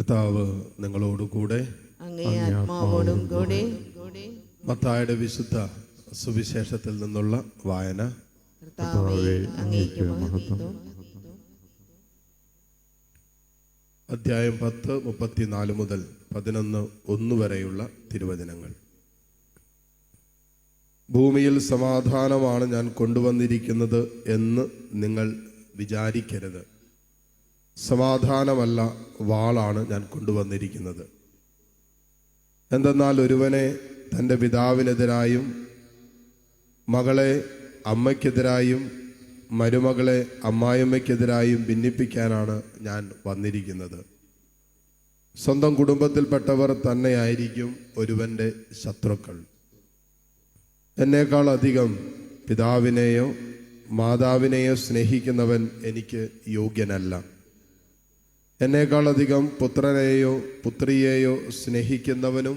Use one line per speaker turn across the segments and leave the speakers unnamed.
കർത്താവ് നിങ്ങളോടുകൂടെ,
അങ്ങേ ആത്മാവോടും കൂടെ.
മത്തായിയുടെ വിശുദ്ധ സുവിശേഷത്തിൽ നിന്നുള്ള വായന.
കർത്താവേ, അങ്ങേക്ക് മഹത്വം.
അധ്യായം 10, 34 മുതൽ 11:1 വരെയുള്ള തിരുവചനങ്ങൾ. ഭൂമിയിൽ സമാധാനമാണ് ഞാൻ കൊണ്ടുവന്നിരിക്കുന്നത് എന്ന് നിങ്ങൾ വിചാരിക്കരുത്. സമാധാനമല്ല, വാളാണ് ഞാൻ കൊണ്ടുവന്നിരിക്കുന്നത്. എന്തെന്നാൽ ഒരുവനെ തൻ്റെ പിതാവിനെതിരായും മകളെ അമ്മയ്ക്കെതിരായും മരുമകളെ അമ്മായിയമ്മയ്ക്കെതിരായും ഭിന്നിപ്പിക്കാനാണ് ഞാൻ വന്നിരിക്കുന്നത്. സ്വന്തം കുടുംബത്തിൽപ്പെട്ടവർ തന്നെയായിരിക്കും ഒരുവൻ്റെ ശത്രുക്കൾ. എന്നേക്കാൾ അധികം പിതാവിനെയോ മാതാവിനെയോ സ്നേഹിക്കുന്നവൻ എനിക്ക് യോഗ്യനല്ല. എന്നേക്കാൾ അധികം പുത്രനെയോ പുത്രിയെയോ സ്നേഹിക്കുന്നവനും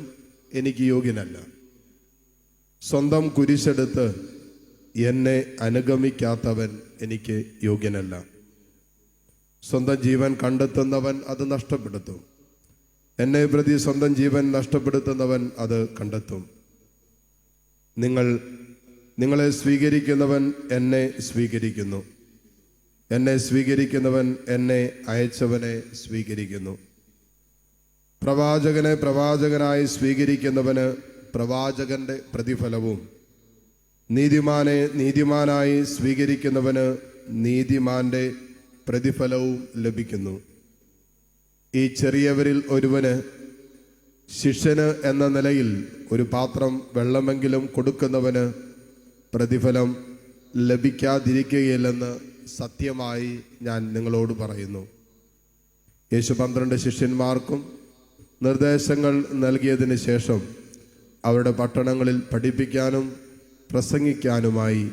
എനിക്ക് യോഗ്യനല്ല. സ്വന്തം കുരിശെടുത്ത് എന്നെ അനുഗമിക്കാത്തവൻ എനിക്ക് യോഗ്യനല്ല. സ്വന്തം ജീവൻ കണ്ടെത്തുന്നവൻ അത് നഷ്ടപ്പെടുത്തും. എന്നെ പ്രതി സ്വന്തം ജീവൻ നഷ്ടപ്പെടുത്തുന്നവൻ അത് കണ്ടെത്തും. നിങ്ങളെ സ്വീകരിക്കുന്നവൻ എന്നെ സ്വീകരിക്കുന്നു. എന്നെ സ്വീകരിക്കുന്നവൻ എന്നെ അയച്ചവനെ സ്വീകരിക്കുന്നു. പ്രവാചകനെ പ്രവാചകനായി സ്വീകരിക്കുന്നവന് പ്രവാചകന്റെ പ്രതിഫലവും നീതിമാനെ നീതിമാനായി സ്വീകരിക്കുന്നവന് നീതിമാന്റെ പ്രതിഫലവും ലഭിക്കുന്നു. ഈ ചെറിയവരിൽ ഒരുവന് ശിഷ്യന് എന്ന നിലയിൽ ഒരു പാത്രം വെള്ളമെങ്കിലും കൊടുക്കുന്നവന് പ്രതിഫലം ലഭിക്കാതിരിക്കുകയില്ലെന്ന് സത്യമായി ഞാൻ നിങ്ങളോട് പറയുന്നു. യേശു 12 ശിഷ്യന്മാർക്കും നിർദ്ദേശങ്ങൾ നൽകിയതിന് ശേഷം അവരുടെ പട്ടണങ്ങളിൽ പഠിപ്പിക്കാനും പ്രസംഗിക്കാനുമായി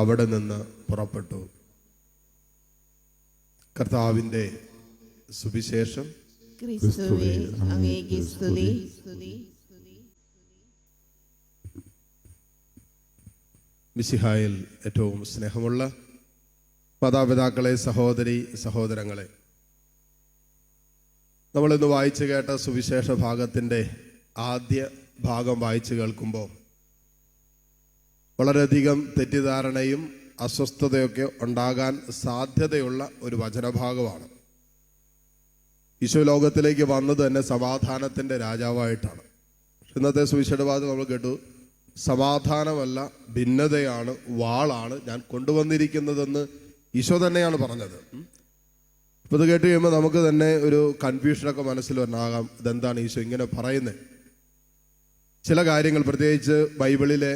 അവിടെ നിന്ന് പുറപ്പെട്ടു. കർത്താവിൻ്റെ സുവിശേഷം.
ക്രിസ്തുവേ, അങ്ങേക്ക് സ്തുതി.
മിശിഹായിൽ ഏറ്റവും സ്നേഹമുള്ള മാതാപിതാക്കളെ, സഹോദരി സഹോദരങ്ങളെ, നമ്മളിന്ന് വായിച്ചു കേട്ട സുവിശേഷ ഭാഗത്തിൻ്റെ ആദ്യ ഭാഗം വായിച്ചു കേൾക്കുമ്പോൾ വളരെയധികം തെറ്റിദ്ധാരണയും അസ്വസ്ഥതയൊക്കെ ഉണ്ടാകാൻ സാധ്യതയുള്ള ഒരു വചനഭാഗമാണ്. ഈശോ ലോകത്തിലേക്ക് വന്നത് തന്നെ സമാധാനത്തിൻ്റെ രാജാവായിട്ടാണ്. ഇന്നത്തെ സുവിശേഷ ഭാഗത്ത് നമ്മൾ കേട്ടു, സമാധാനമല്ല ഭിന്നതയാണ്, വാളാണ് ഞാൻ കൊണ്ടുവന്നിരിക്കുന്നതെന്ന് ഈശോ തന്നെയാണ് പറഞ്ഞത്. അപ്പോൾ ഇത് കേട്ട് കഴിയുമ്പോൾ നമുക്ക് തന്നെ ഒരു കൺഫ്യൂഷനൊക്കെ മനസ്സിൽ വന്നാകാം, ഇതെന്താണ് ഈശോ ഇങ്ങനെ പറയുന്നത്. ചില കാര്യങ്ങൾ, പ്രത്യേകിച്ച് ബൈബിളിലെ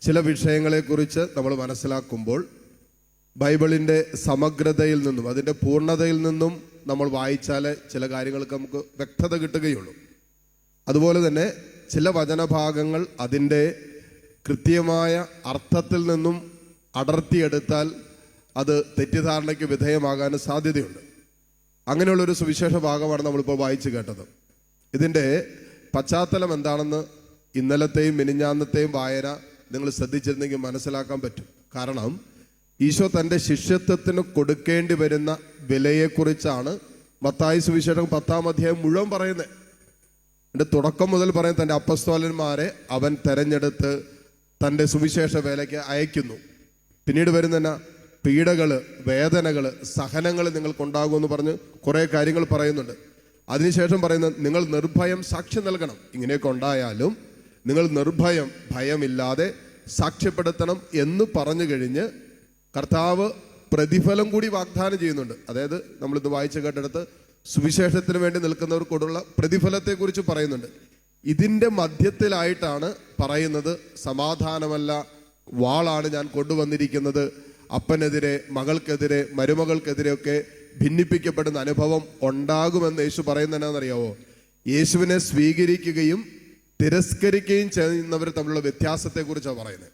ചില വിഷയങ്ങളെക്കുറിച്ച് നമ്മൾ മനസ്സിലാക്കുമ്പോൾ ബൈബിളിൻ്റെ സമഗ്രതയിൽ നിന്നും അതിൻ്റെ പൂർണ്ണതയിൽ നിന്നും നമ്മൾ വായിച്ചാൽ ചില കാര്യങ്ങൾക്ക് നമുക്ക് വ്യക്തത കിട്ടുകയുള്ളൂ. അതുപോലെ തന്നെ ചില വചനഭാഗങ്ങൾ അതിൻ്റെ കൃത്യമായ അർത്ഥത്തിൽ നിന്നും അടർത്തിയെടുത്താൽ അത് തെറ്റിദ്ധാരണയ്ക്ക് വിധേയമാകാൻ സാധ്യതയുണ്ട്. അങ്ങനെയുള്ളൊരു സുവിശേഷ ഭാഗമാണ് നമ്മളിപ്പോൾ വായിച്ചു കേട്ടത്. ഇതിൻ്റെ പശ്ചാത്തലം എന്താണെന്ന് ഇന്നലത്തെയും മിനിഞ്ഞാന്നത്തെയും വായന നിങ്ങൾ ശ്രദ്ധിച്ചിരുന്നെങ്കിൽ മനസ്സിലാക്കാൻ പറ്റും. കാരണം ഈശോ തൻ്റെ ശിഷ്യത്വത്തിന് കൊടുക്കേണ്ടി വരുന്ന വിലയെക്കുറിച്ചാണ് മത്തായി സുവിശേഷം 10-ാം അധ്യായം മുഴുവൻ പറയുന്നത്. എൻ്റെ തുടക്കം മുതൽ പറയും, തൻ്റെ അപ്പസ്തോലന്മാരെ അവൻ തെരഞ്ഞെടുത്ത് തൻ്റെ സുവിശേഷ വേലയ്ക്ക് അയക്കുന്നു. പിന്നീട് വരുന്ന പീഡകൾ, വേദനകൾ, സഹനങ്ങൾ നിങ്ങൾക്കുണ്ടാകുമെന്ന് പറഞ്ഞ് കുറേ കാര്യങ്ങൾ പറയുന്നുണ്ട്. അതിനുശേഷം പറയുന്നത്, നിങ്ങൾ നിർഭയം സാക്ഷ്യം നൽകണം. ഇങ്ങനെയൊക്കെ ഉണ്ടായാലും നിങ്ങൾ നിർഭയം, ഭയമില്ലാതെ സാക്ഷ്യപ്പെടുത്തണം എന്ന് പറഞ്ഞു കഴിഞ്ഞ് കർത്താവ് പ്രതിഫലം കൂടി വാഗ്ദാനം ചെയ്യുന്നുണ്ട്. അതായത് നമ്മളിത് വായിച്ചു കേട്ടെടുത്ത് സുവിശേഷത്തിന് വേണ്ടി നിൽക്കുന്നവർക്കോടുള്ള പ്രതിഫലത്തെക്കുറിച്ച് പറയുന്നുണ്ട്. ഇതിൻ്റെ മധ്യത്തിലായിട്ടാണ് പറയുന്നത്, സമാധാനമല്ല വാളാണ് ഞാൻ കൊണ്ടുവന്നിരിക്കുന്നത്. അപ്പനെതിരെ, മകൾക്കെതിരെ, മരുമകൾക്കെതിരെയൊക്കെ ഭിന്നിപ്പിക്കപ്പെടുന്ന അനുഭവം ഉണ്ടാകുമെന്ന് യേശു പറയുന്നത് എന്നാണെന്നറിയാവോ? യേശുവിനെ സ്വീകരിക്കുകയും തിരസ്കരിക്കുകയും ചെയ്യുന്നവർ തമ്മിലുള്ള വ്യത്യാസത്തെക്കുറിച്ചാണ് പറയുന്നത്.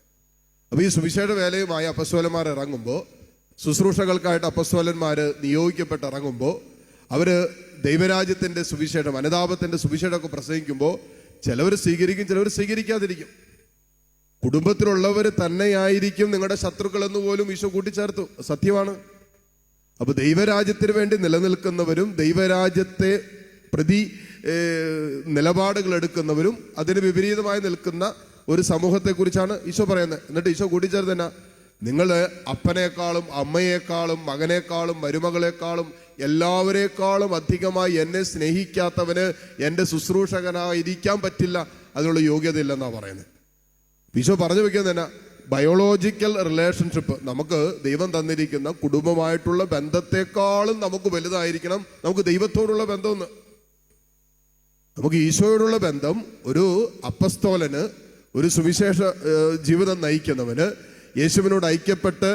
അപ്പോൾ ഈ സുവിശേഷ വേലയുമായി അപ്പസ്തോലന്മാർ ഇറങ്ങുമ്പോൾ, ശുശ്രൂഷകൾക്കായിട്ട് അപ്പസ്തോലന്മാർ നിയോഗിക്കപ്പെട്ട് ഇറങ്ങുമ്പോൾ, അവർ ദൈവരാജ്യത്തിൻ്റെ സുവിശേഷം, അനുതാപത്തിൻ്റെ സുവിശേഷമൊക്കെ പ്രസംഗിക്കുമ്പോൾ ചിലവർ സ്വീകരിക്കും, ചിലവർ സ്വീകരിക്കാതിരിക്കും. കുടുംബത്തിലുള്ളവർ തന്നെയായിരിക്കും നിങ്ങളുടെ ശത്രുക്കൾ എന്ന് പോലും ഈശോ കൂട്ടിച്ചേർത്തു. സത്യമാണ്. അപ്പോൾ ദൈവരാജ്യത്തിന് വേണ്ടി നിലനിൽക്കുന്നവരും ദൈവരാജ്യത്തെ നിലപാടുകൾ എടുക്കുന്നവരും അതിന് വിപരീതമായി നിൽക്കുന്ന ഒരു സമൂഹത്തെക്കുറിച്ചാണ് ഈശോ പറയുന്നത്. എന്നിട്ട് ഈശോ കൂട്ടിച്ചേർത്ത് തന്നെ, നിങ്ങൾ അപ്പനേക്കാളും അമ്മയേക്കാളും മകനേക്കാളും മരുമകളെക്കാളും എല്ലാവരേക്കാളും അധികമായി എന്നെ സ്നേഹിക്കാത്തവന് എൻ്റെ ശുശ്രൂഷകനായിരിക്കാൻ പറ്റില്ല, അതിനുള്ള യോഗ്യതയില്ലെന്നാണ് പറയുന്നത്. ഈശോ പറഞ്ഞു വെക്കുന്നത് തന്നെ ബയോളജിക്കൽ റിലേഷൻഷിപ്പ്, നമുക്ക് ദൈവം തന്നിരിക്കുന്ന കുടുംബമായിട്ടുള്ള ബന്ധത്തെക്കാളും നമുക്ക് വലുതായിരിക്കണം നമുക്ക് ദൈവത്തോടുള്ള ബന്ധമെന്ന്. നമുക്ക് ഈശോയോടുള്ള ബന്ധം ഒരു അപ്പസ്തോലന്, ഒരു സുവിശേഷ ജീവിതം നയിക്കുന്നവന്, യേശുവിനോട് ഐക്യപ്പെട്ട്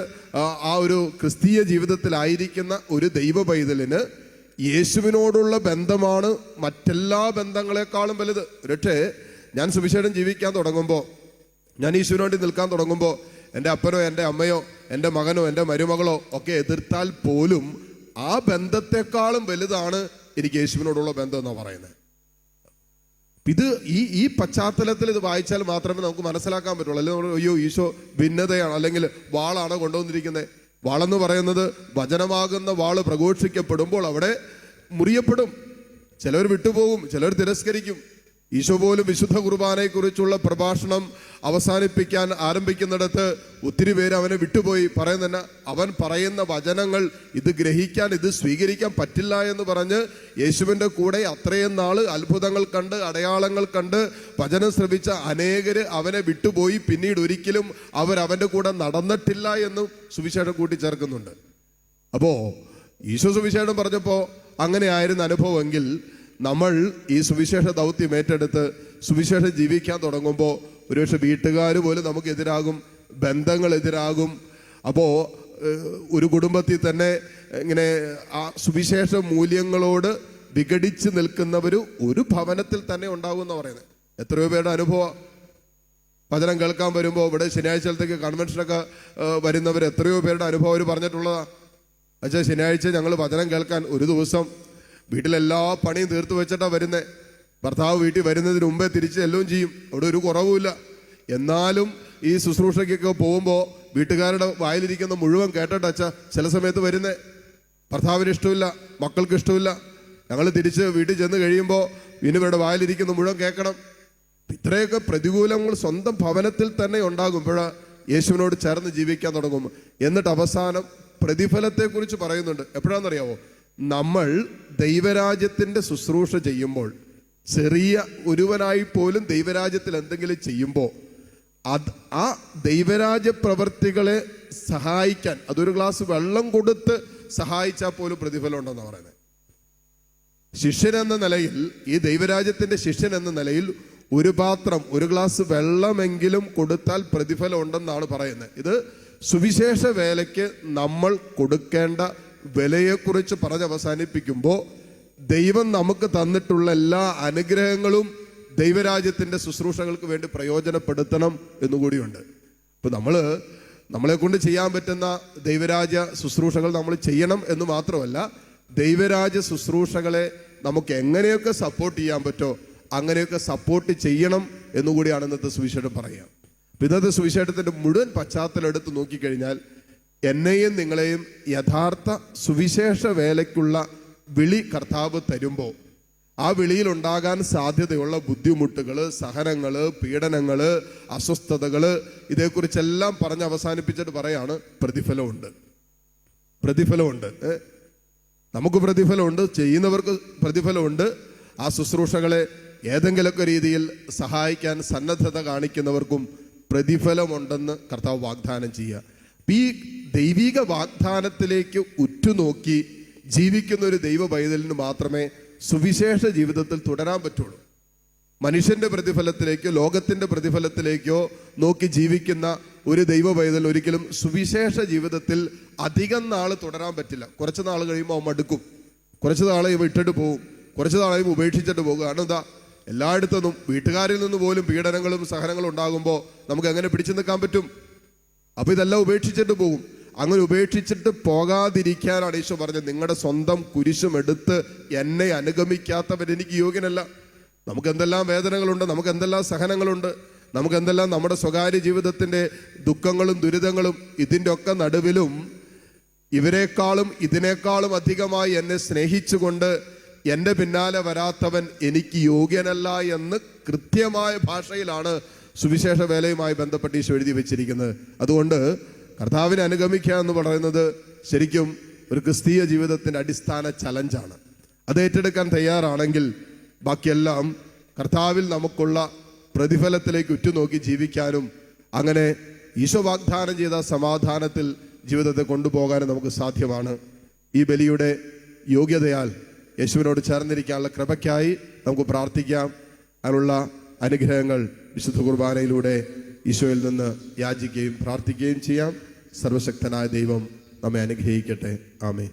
ആ ഒരു ക്രിസ്തീയ ജീവിതത്തിലായിരിക്കുന്ന ഒരു ദൈവ പൈതലിന് യേശുവിനോടുള്ള ബന്ധമാണ് മറ്റെല്ലാ ബന്ധങ്ങളെക്കാളും വലുത്. പക്ഷേ ഞാൻ സുവിശേഷം ജീവിക്കാൻ തുടങ്ങുമ്പോൾ, ഞാൻ ഈശോവിന് വേണ്ടി നിൽക്കാൻ തുടങ്ങുമ്പോൾ എൻ്റെ അപ്പനോ എൻ്റെ അമ്മയോ എൻ്റെ മകനോ എൻ്റെ മരുമകളോ ഒക്കെ എതിർത്താൽ പോലും ആ ബന്ധത്തെക്കാളും വലുതാണ് എനിക്ക് യേശുവിനോടുള്ള ബന്ധം എന്നാണ് പറയുന്നത്. ഇത് ഈ പശ്ചാത്തലത്തിൽ ഇത് വായിച്ചാൽ മാത്രമേ നമുക്ക് മനസ്സിലാക്കാൻ പറ്റുള്ളൂ. അല്ലെങ്കിൽ അയ്യോ ഈശോ ഭിന്നതയാണ് അല്ലെങ്കിൽ വാളാണ് കൊണ്ടുവന്നിരിക്കുന്നത്. വാളെന്ന് പറയുന്നത് വചനമാകുന്ന വാള് പ്രഘോഷിക്കപ്പെടുമ്പോൾ അവിടെ മുറിയപ്പെടും. ചിലർ വിട്ടുപോകും, ചിലർ തിരസ്കരിക്കും. ഈശോ പോലും വിശുദ്ധ കുർബാനയെക്കുറിച്ചുള്ള പ്രഭാഷണം അവസാനിപ്പിക്കാൻ ആരംഭിക്കുന്നിടത്ത് ഒത്തിരി പേര് അവനെ വിട്ടുപോയി. പറയുന്ന അവൻ പറയുന്ന വചനങ്ങൾ ഇത് ഗ്രഹിക്കാൻ, ഇത് സ്വീകരിക്കാൻ പറ്റില്ല എന്ന് പറഞ്ഞ് യേശുവിൻ്റെ കൂടെ അത്രയും നാള് അത്ഭുതങ്ങൾ കണ്ട് അടയാളങ്ങൾ കണ്ട് വചനം ശ്രവിച്ച അനേകര് അവനെ വിട്ടുപോയി. പിന്നീട് ഒരിക്കലും അവൻ്റെ കൂടെ നടന്നിട്ടില്ല എന്നും സുവിശേഷം കൂട്ടിച്ചേർക്കുന്നുണ്ട്. അപ്പോൾ ഈശോ സുവിശേഷം പറഞ്ഞപ്പോൾ അങ്ങനെ ആയിരുന്ന അനുഭവമെങ്കിൽ നമ്മൾ ഈ സുവിശേഷ ദൗത്യം ഏറ്റെടുത്ത് സുവിശേഷം ജീവിക്കാൻ തുടങ്ങുമ്പോൾ ഒരുപക്ഷെ വീട്ടുകാർ പോലും നമുക്ക് എതിരാകും, ബന്ധങ്ങൾ എതിരാകും. അപ്പോൾ ഒരു കുടുംബത്തിൽ തന്നെ ഇങ്ങനെ ആ സുവിശേഷ മൂല്യങ്ങളോട് വിഘടിച്ച് നിൽക്കുന്നവർ ഒരു ഭവനത്തിൽ തന്നെ ഉണ്ടാകും എന്ന് പറയുന്നത്. എത്രയോ പേരുടെ അനുഭവം. വചനം കേൾക്കാൻ വരുമ്പോൾ ഇവിടെ ശനിയാഴ്ചത്തേക്ക് കൺവെൻഷനൊക്കെ വരുന്നവർ എത്രയോ പേരുടെ അനുഭവം അവർ പറഞ്ഞിട്ടുള്ളതാണ്. പക്ഷേ ശനിയാഴ്ച ഞങ്ങൾ വചനം കേൾക്കാൻ ഒരു ദിവസം വീട്ടിലെല്ലാ പണിയും തീർത്ത് വെച്ചിട്ടാണ് വരുന്നത്. ഭർത്താവ് വീട്ടിൽ വരുന്നതിന് മുമ്പേ തിരിച്ച് എല്ലാം ചെയ്യും, അവിടെ ഒരു കുറവുമില്ല. എന്നാലും ഈ ശുശ്രൂഷയ്ക്കൊക്കെ പോകുമ്പോൾ വീട്ടുകാരുടെ വായിലിരിക്കുന്ന മുഴുവൻ കേട്ടിട്ടച്ച ചില സമയത്ത് വരുന്നത്. ഭർത്താവിന് ഇഷ്ടമില്ല, മക്കൾക്ക് ഇഷ്ടമില്ല. ഞങ്ങൾ തിരിച്ച് വീട്ടിൽ ചെന്ന് കഴിയുമ്പോൾ ഇവരുടെ വായിലിരിക്കുന്ന മുഴുവൻ കേൾക്കണം. ഇത്രയൊക്കെ പ്രതികൂലങ്ങൾ സ്വന്തം ഭവനത്തിൽ തന്നെ ഉണ്ടാകുമ്പോൾ യേശുവിനോട് ചേർന്ന് ജീവിക്കാൻ തുടങ്ങും. എന്നിട്ട് അവസാനം പ്രതിഫലത്തെക്കുറിച്ച് പറയുന്നുണ്ട്. എപ്പോഴാണെന്നറിയാവോ? നമ്മൾ ദൈവരാജ്യത്തിൻ്റെ ശുശ്രൂഷ ചെയ്യുമ്പോൾ, ചെറിയ ഒരുവനായി പോലും ദൈവരാജ്യത്തിൽ എന്തെങ്കിലും ചെയ്യുമ്പോൾ ആ ദൈവരാജ്യ പ്രവർത്തികളെ സഹായിക്കാൻ അതൊരു ഗ്ലാസ് വെള്ളം കൊടുത്ത് സഹായിച്ചാൽ പോലും പ്രതിഫലം ഉണ്ടെന്ന് പറയുന്നത്. ശിഷ്യൻ എന്ന നിലയിൽ, ഈ ദൈവരാജ്യത്തിൻ്റെ ശിഷ്യൻ എന്ന നിലയിൽ ഒരു പാത്രം, ഒരു ഗ്ലാസ് വെള്ളമെങ്കിലും കൊടുത്താൽ പ്രതിഫലം ഉണ്ടെന്നാണ് പറയുന്നത്. ഇത് സുവിശേഷ വേലയ്ക്ക് നമ്മൾ കൊടുക്കേണ്ട വിലയെക്കുറിച്ച് പറഞ്ഞ് അവസാനിപ്പിക്കുമ്പോൾ ദൈവം നമുക്ക് തന്നിട്ടുള്ള എല്ലാ അനുഗ്രഹങ്ങളും ദൈവരാജ്യത്തിൻ്റെ ശുശ്രൂഷകൾക്ക് വേണ്ടി പ്രയോജനപ്പെടുത്തണം എന്നുകൂടിയുണ്ട്. ഇപ്പം നമ്മളെ കൊണ്ട് ചെയ്യാൻ പറ്റുന്ന ദൈവരാജ്യ ശുശ്രൂഷകൾ നമ്മൾ ചെയ്യണം എന്ന് മാത്രമല്ല, ദൈവരാജ്യ ശുശ്രൂഷകളെ നമുക്ക് എങ്ങനെയൊക്കെ സപ്പോർട്ട് ചെയ്യാൻ പറ്റുമോ അങ്ങനെയൊക്കെ സപ്പോർട്ട് ചെയ്യണം എന്നുകൂടിയാണ് ഇന്നത്തെ സുവിശേഷം പറയുക. ഇന്നത്തെ സുവിശേഷത്തിൻ്റെ മുഴുവൻ പശ്ചാത്തലം എടുത്ത് നോക്കിക്കഴിഞ്ഞാൽ എന്നെയും നിങ്ങളെയും യഥാർത്ഥ സുവിശേഷ വേലയ്ക്കുള്ള വിളി കർത്താവ് തരുമ്പോൾ ആ വിളിയിലുണ്ടാകാൻ സാധ്യതയുള്ള ബുദ്ധിമുട്ടുകൾ, സഹനങ്ങൾ, പീഡനങ്ങൾ, അസ്വസ്ഥതകൾ, ഇതേക്കുറിച്ചെല്ലാം പറഞ്ഞ് അവസാനിപ്പിച്ചിട്ട് പറയാണ് പ്രതിഫലമുണ്ട്. നമുക്ക് പ്രതിഫലമുണ്ട്, ചെയ്യുന്നവർക്ക് പ്രതിഫലമുണ്ട്. ആ ശുശ്രൂഷകളെ ഏതെങ്കിലുമൊക്കെ രീതിയിൽ സഹായിക്കാൻ സന്നദ്ധത കാണിക്കുന്നവർക്കും പ്രതിഫലമുണ്ടെന്ന് കർത്താവ് വാഗ്ദാനം ചെയ്യുക. ഈ ദൈവിക വാഗ്ദാനത്തിലേക്ക് ഉറ്റുനോക്കി ജീവിക്കുന്ന ഒരു ദൈവ പൈതലിന് മാത്രമേ സുവിശേഷ ജീവിതത്തിൽ തുടരാൻ പറ്റുള്ളൂ. മനുഷ്യന്റെ പ്രതിഫലത്തിലേക്കോ ലോകത്തിന്റെ പ്രതിഫലത്തിലേക്കോ നോക്കി ജീവിക്കുന്ന ഒരു ദൈവ പൈതൽ ഒരിക്കലും സുവിശേഷ ജീവിതത്തിൽ അധികം നാൾ തുടരാൻ പറ്റില്ല. കുറച്ച് നാൾ കഴിയുമ്പോൾ അവൻ മടുക്കും, കുറച്ച് നാളെ വിട്ടിട്ട് പോകും, കുറച്ച് നാളെ ഉപേക്ഷിച്ചിട്ട് പോകുക. കാരണം എന്താ, എല്ലായിടത്തുനിന്നും വീട്ടുകാരിൽ നിന്ന് പോലും പീഡനങ്ങളും സഹനങ്ങളും ഉണ്ടാകുമ്പോൾ നമുക്ക് എങ്ങനെ പിടിച്ചു നിൽക്കാൻ പറ്റും? അപ്പൊ ഇതെല്ലാം ഉപേക്ഷിച്ചിട്ട് പോകും. അങ്ങനെ ഉപേക്ഷിച്ചിട്ട് പോകാതിരിക്കാനാണ് ഈശോ പറഞ്ഞത്, നിങ്ങളുടെ സ്വന്തം കുരിശും എടുത്ത് എന്നെ അനുഗമിക്കാത്തവൻ എനിക്ക് യോഗ്യനല്ല. നമുക്ക് എന്തെല്ലാം വേദനകളുണ്ട്, നമുക്ക് എന്തെല്ലാം സഹനങ്ങളുണ്ട്, നമുക്ക് എന്തെല്ലാം നമ്മുടെ സ്വകാര്യ ജീവിതത്തിൻ്റെ ദുഃഖങ്ങളും ദുരിതങ്ങളും, ഇതിൻ്റെ ഒക്കെ നടുവിലും ഇവരെക്കാളും ഇതിനേക്കാളും അധികമായി എന്നെ സ്നേഹിച്ചുകൊണ്ട് എൻ്റെ പിന്നാലെ വരാത്തവൻ എനിക്ക് യോഗ്യനല്ല എന്ന് കൃത്യമായ ഭാഷയിലാണ് സുവിശേഷ വേലയുമായി ബന്ധപ്പെട്ട് ഈശോ എഴുതി വെച്ചിരിക്കുന്നത്. അതുകൊണ്ട് കർത്താവിനെ അനുഗമിക്കുക എന്ന് പറയുന്നത് ശരിക്കും ഒരു ക്രിസ്തീയ ജീവിതത്തിൻ്റെ അടിസ്ഥാന ചലഞ്ചാണ്. അത് ഏറ്റെടുക്കാൻ തയ്യാറാണെങ്കിൽ ബാക്കിയെല്ലാം കർത്താവിൽ നമുക്കുള്ള പ്രതിഫലത്തിലേക്ക് ഉറ്റുനോക്കി ജീവിക്കാനും അങ്ങനെ ഈശോ വാഗ്ദാനം ചെയ്ത സമാധാനത്തിൽ ജീവിതത്തെ കൊണ്ടുപോകാനും നമുക്ക് സാധ്യമാണ്. ഈ ബലിയുടെ യോഗ്യതയാൽ യേശുവിനോട് ചേർന്നിരിക്കാനുള്ള കൃപയ്ക്കായി നമുക്ക് പ്രാർത്ഥിക്കാം. അതിനുള്ള അനുഗ്രഹങ്ങൾ വിശുദ്ധ കുർബാനയിലൂടെ ഈശോയിൽ നിന്ന് യാചിക്കുകയും പ്രാർത്ഥിക്കുകയും ചെയ്യാം. സർവശക്തനായ ദൈവം നമ്മെ അനുഗ്രഹിക്കട്ടെ. ആമേൻ.